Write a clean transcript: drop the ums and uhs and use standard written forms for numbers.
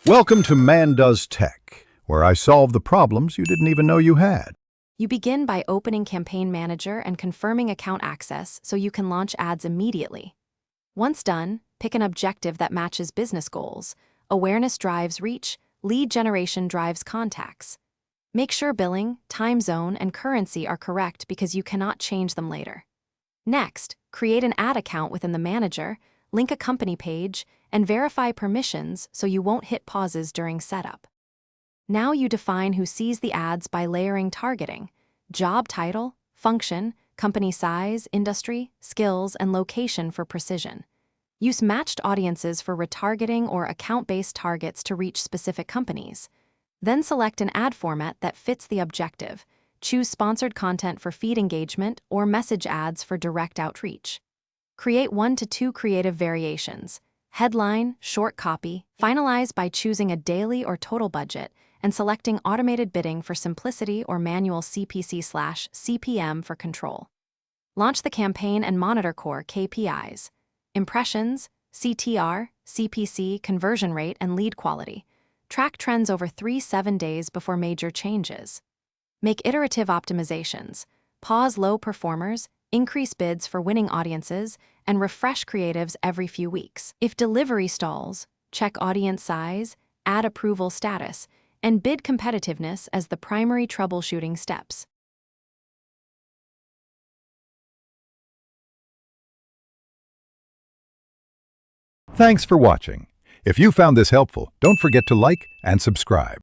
Welcome to Man Does Tech, where I solve the problems you didn't even know you had. You begin by opening Campaign Manager and confirming account access so you can launch ads immediately. Once done, pick an objective that matches business goals. Awareness drives reach, lead generation drives contacts. Make sure billing, time zone, and currency are correct because you cannot change them later. Next, create an ad account within the manager, link a company page, and verify permissions so you won't hit pauses during setup. Now you define who sees the ads by layering targeting: job title, function, company size, industry, skills, and location for precision. Use matched audiences for retargeting or account-based targets to reach specific companies. Then select an ad format that fits the objective. Choose sponsored content for feed engagement or message ads for direct outreach. Create 1 to 2 creative variations: headline, short copy. Finalize by choosing a daily or total budget and selecting automated bidding for simplicity or manual CPC/CPM for control. Launch the campaign and monitor core KPIs: impressions, CTR, CPC, conversion rate, and lead quality. Track trends over 3-7 days before major changes. Make iterative optimizations. Pause low performers, increase bids for winning audiences, and refresh creatives every few weeks. If delivery stalls, check audience size, ad approval status, and bid competitiveness as the primary troubleshooting steps. Thanks for watching. If you found this helpful, don't forget to like and subscribe.